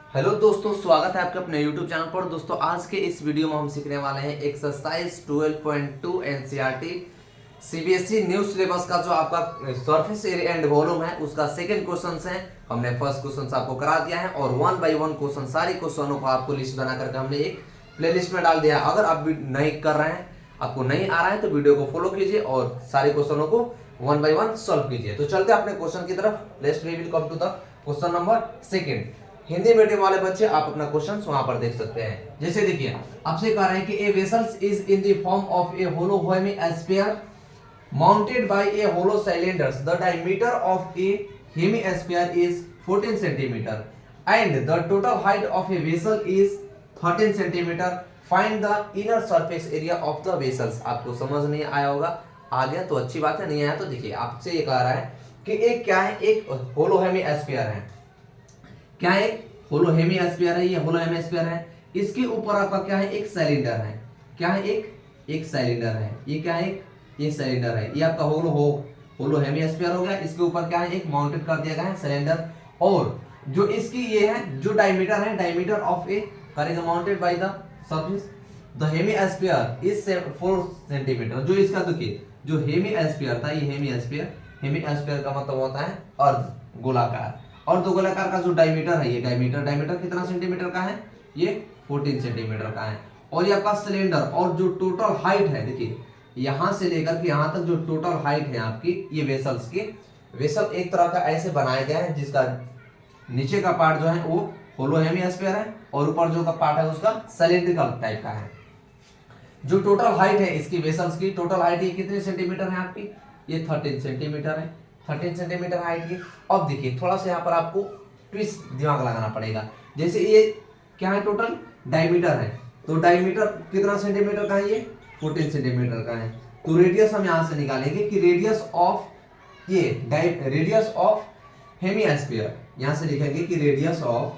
Hello दोस्तों, स्वागत है आपके अपने YouTube चैनल पर। दोस्तों आज के इस वीडियो में हम सीखने वाले हैं exercise 12.2 NCERT CBSE new syllabus का जो आपका सरफेस एरिया एंड वॉल्यूम है उसका सेकंड क्वेश्चन है। हमने फर्स्ट क्वेश्चन आपको करा दिया है और 1 बाय 1 क्वेश्चन सारे क्वेश्चनों को आपको लिस्ट बना करके हमने एक प्लेलिस्ट में डाल दिया है। अगर आप नहीं कर रहे हैं, आपको नहीं आ रहा है, तो वीडियो को फॉलो कीजिए और सारे क्वेश्चनों को 1 बाय 1 सॉल्व कीजिए। तो चलते हैं अपने क्वेश्चन की तरफ। Let's we will come to the question number second. Hindi medium वाले बच्चे आप अपना क्वेश्चन वहां पर देख सकते हैं। जैसे देखिए, आपसे कह रहे हैं कि a vessels is in the form of a hollow hemisphere mounted by a hollow cylinder. The diameter of a hemisphere is 14 centimetre and the total height of a vessel is 13 centimetre. Find the inner surface area of the vessels. आपको समझ नहीं आया होगा, आ गया तो अच्छी बात है, नहीं आया तो देखिए आपसे ये कह रहा है कि एक क्या है, एक होलो हेमिस्फीयर है। क्या है? एक होलो हेमिस्फीयर है, ये होलो हेमिस्फीयर है। इसके ऊपर आपका क्या है? एक सिलेंडर है। क्या है? एक सिलेंडर है। ये क्या है? ये सिलेंडर है। ये आपका होलो हेमिस्फीयर हो गया। इसके ऊपर क्या है? एक माउंटेड कर दिया गया है सिलेंडर। और जो इसकी ये है, जो डायमीटर है, डायमीटर ऑफ ए करेगा mounted by the surface the hemisphere is 4 centimetre. जो इसका देखिए, जो हेमिस्फीयर था, ये हेमिस्फीयर का मतलब होता है अर्ध गोलाकार। और दो गोलाकार का जो डायमीटर है, ये डायमीटर कितना सेंटीमीटर का है? ये 14 सेंटीमीटर का है। और ये आपका सिलेंडर और जो टोटल हाइट है, देखिए यहां से लेकर के यहां तक जो टोटल हाइट है आपकी, ये वेसल्स की, वेसल एक तरह का ऐसे बनाया गया है जिसका नीचे का पार्ट जो है वो होलो हेमिस्फीयर है और ऊपर जो का पार्ट है उसका सिलेंड्रिकल टाइप का है। जो टोटल हाइट है इसकी वेसल्स की, टोटल हाइट ये कितने सेंटीमीटर है आपकी? ये 13 सेंटीमीटर है। 13 सेंटीमीटर हाइट की। अब देखिए थोड़ा सा यहाँ पर आपको ट्विस्ट दिमाग लगाना पड़ेगा। जैसे ये क्या है? टोटल डायमीटर है, तो डायमीटर कितना सेंटीमीटर का है? ये 14 सेंटीमीटर का है। तो रेडियस हम यहाँ से निकालेंगे कि रेडियस ऑफ हेमिस्फीयर, यहाँ से लिखेंगे कि रेडियस ऑफ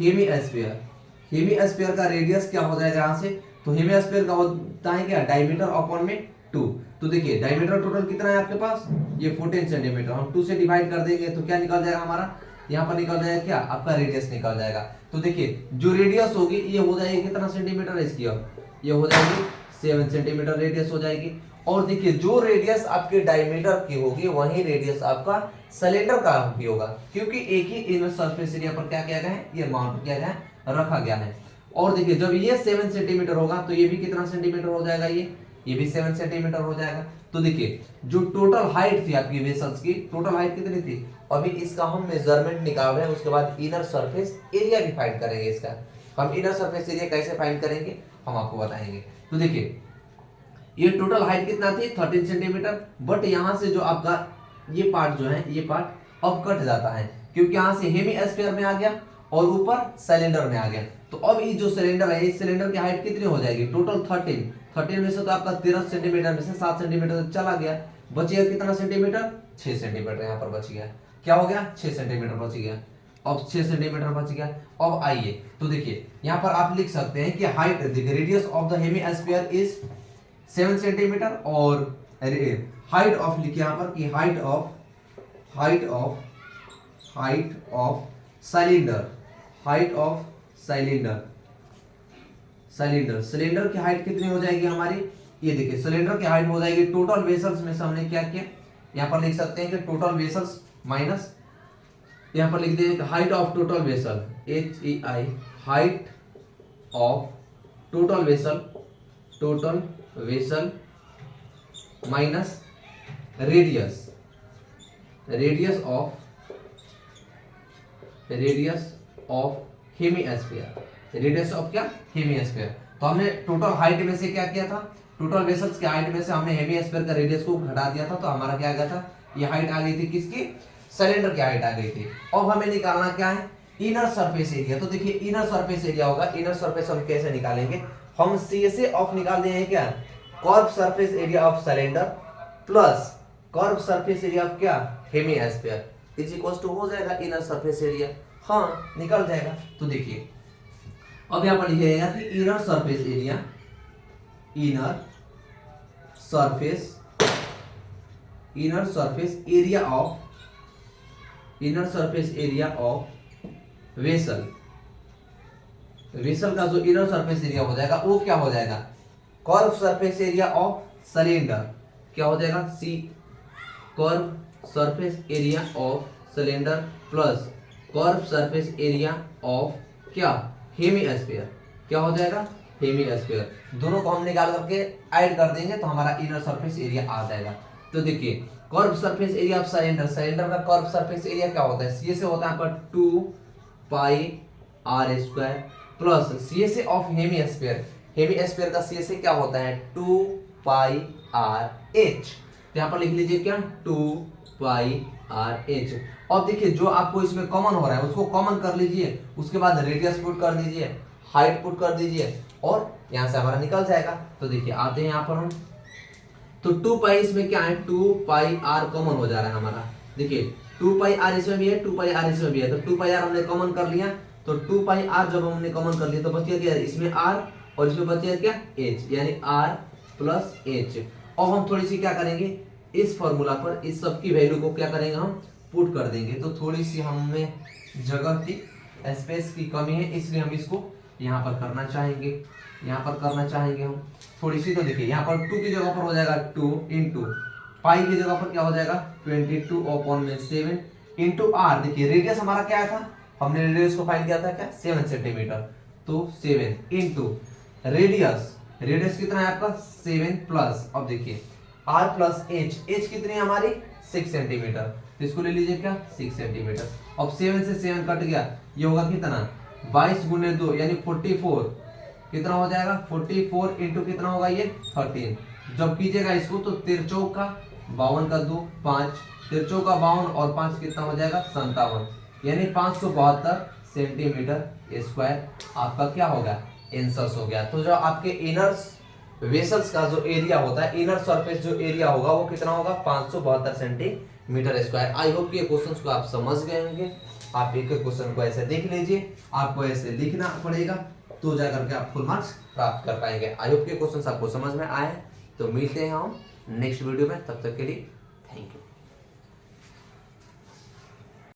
हेमिस्फीयर का रेडियस क्या हो जाएगा यहाँ से? तो हेमिस्फीयर का होता है क्या? डायमीटर अपॉन में 2। तो देखिए डायमीटर टोटल कितना है आपके पास? ये 14 सेंटीमीटर। हम 2 से डिवाइड कर देंगे तो क्या निकल जाएगा हमारा? यहाँ पर निकल जाएगा क्या? आपका रेडियस निकल जाएगा। तो देखिए जो रेडियस होगी ये हो जाएगी कितना सेंटीमीटर इसकी? अब ये हो जाएगी 7 सेंटीमीटर रेडियस हो जाएगी। और देखिए जो रेडियस आपके डायमीटर की होगी वही रेडियस आपका सिलेंडर का भी होगा, क्योंकि एक ही इनर सरफेस एरिया पर क्या किया गया है? ये माउंट किया गया है, रखा गया है। और देखिए जब ये 7 सेंटीमीटर होगा तो ये भी कितना सेंटीमीटर हो जाएगा? ये भी 7 सेंटीमीटर हो जाएगा। तो देखिए जो टोटल हाइट थी आपकी वेसल्स की, टोटल हाइट कितनी थी? अभी इसका हम मेजरमेंट निकाल रहे हैं, उसके बाद इनर सरफेस एरिया भी फाइंड करेंगे। इसका हम इनर सरफेस एरिया कैसे फाइंड करेंगे हम आपको बताएंगे। तो देखिए ये टोटल हाइट कितना थी? 13 सेंटीमीटर। बट यहाँ से जो आपका ये पार्ट जो है, ये पार्ट अब कट जाता है, क्योंकि यहाँ से हेमिस्फीयर में आ गया और ऊपर सिलेंडर में आ गया। तो अब ये जो सिलेंडर है, इस सिलेंडर की हाइट कितनी हो जाएगी? टोटल 13 में से तो आपका 13 सेंटीमीटर में से 7 सेंटीमीटर चला गया, बचिए कितना सेंटीमीटर? 6 सेंटीमीटर यहाँ पर बच गया। क्या हो गया? 6 सेंटीमीटर बच गया। अब 6 सेंटीमीटर बच गया। अब आइए तो देखिए यहाँ पर आप लिख सकते हैं कि हाइट, देखिए radius of the hemisphere is 7 centimetre और हाइट ऑफ लिखिए यहाँ पर कि हाइट ऑफ सिलेंडर की हाइट कितनी हो जाएगी हमारी? ये देखिए सिलेंडर की हाइट हो जाएगी टोटल वेसल्स में से हमने क्या किया, यहाँ पर लिख सकते हैं कि टोटल वेसल्स माइनस, यहाँ पर लिख देंगे height of total vessel, HEI, height of total vessel minus radius of hemisphere. Radius of क्या? हेमिस्फीयर। तो हमने टोटल हाइट में से क्या किया था? टोटल वेसल्स के हाइट में से हमने हेमिस्फीयर का रेडियस को घटा दिया था, तो हमारा क्या आ गया था? ये हाइट आ गई थी किसकी? सिलेंडर की हाइट आ गई थी। अब हमें निकालना क्या है? Inner surface area. तो देखिए इनर सरफेस एरिया होगा, इनर सरफेस हम कैसे निकालेंगे? हम CSA ऑफ निकाल देंगे क्या? Curve surface area of cylinder plus curve surface area of क्या? हेमिस्फीयर इज इक्वल टू हो जाएगा इनर सरफेस एरिया। हाँ निकल जाएगा। तो देखिए अब यहाँ पर लिखिएगा कि inner surface area of inner surface area of vessel, vessel का जो इनर सरफेस एरिया हो जाएगा वो क्या हो जाएगा, curve surface area of cylinder, क्या हो जाएगा, see curve surface area of cylinder plus curve surface area of क्या, हेमीस्फीयर, क्या हो जाएगा, हेमीस्फीयर। दोनों को हम निकाल करके ऐड कर देंगे तो हमारा इनर सरफेस एरिया आ जाएगा। तो देखिए curve surface area of cylinder, cylinder का कर्व सरफेस एरिया क्या होता है, सी से होता है आपका 2 पाई आर स्क्वायर प्लस सी से ऑफ हेमीस्फीयर, हेमीस्फीयर का सी से क्या होता है 2 पाई आर एच, तो यहाँ पर लिख लीजिए क्या 2 पाई आर एच। अब देखिए जो आपको इसमें कॉमन हो रहा है उसको कॉमन कर लीजिए, उसके बाद रेडियस पुट कर दीजिए, हाइट पुट कर दीजिए और यहाँ से हमारा निकल जाएगा। तो देखिए आते हैं यहाँ पर हम, तो 2 पाई इसमें क्या है 2 पाई आर कॉमन हो जा रहा है हमारा, देखिए 2 पाई आर इसमें भी है 2 पाई आर इसमें भी है, तो 2 पाई आर हमने कॉमन कर लिया, तो 2 पाई आर जब हमने कॉमन कर लिया तो बच गया क्या, इसमें आर और इसमें बच गया क्या एच, यानी आर प्लस एच। अब हम थोड़ी सी क्या करेंगे, इस फॉर्मूला पर इस सब की वैल्यू को क्या करेंगे हम पुट कर देंगे, तो थोड़ी सी हमें जगह की स्पेस की कमी है इसलिए हम इसको यहाँ पर करना चाहेंगे, यहाँ पर करना चाहेंगे हम थोड़ी सी। तो देखिए यहाँ पर 2 की जगह पर हो जाएगा 2 इंटू पाई की जगह पर क्या हो जाएगा 22/7 इंटू आर। देखिए रेडियस हमारा क्या था, हमने रेडियस को फाइंड किया था क्या 7 सेंटीमीटर, तो 7 इंटू रेडियस, रेडियस कितना है आपका 7 प्लस, अब देखिए r प्लस एच, एच कितनी है हमारी 6 सेंटीमीटर, तो इसको ले लीजिए क्या 6 सेंटीमीटर। अब 7 से 7 कट गया, ये होगा कितना 22 गुने 2 यानी 44, कितना हो जाएगा 44 इंटू कितना होगा ये 13, जब कीजिएगा इसको तो 13 चौक का 52 का 2 5, 13 चौक का 52 और 5 कितना हो जाएगा 57, यानी 572 सेंटीमीटर स्क्वायर आपका क्या होगा आंसर हो गया। तो जो आपके इनर वेसल्स का जो एरिया होता है, इनर सरफेस जो एरिया होगा वो कितना होगा 572 सेंटीमीटर स्क्वायर। आई होप कि ये क्वेश्चंस को आप समझ गए होंगे। आप एक एक क्वेश्चन को ऐसे देख लीजिए, आपको ऐसे लिखना पड़ेगा तो जाकर के आप फुल मार्क्स प्राप्त कर पाएंगे। आई होप कि क्वेश्चंस आपको समझ में आए, तो मिलते हैं हम नेक्स्ट वीडियो में, तब तक के लिए थैंक यू।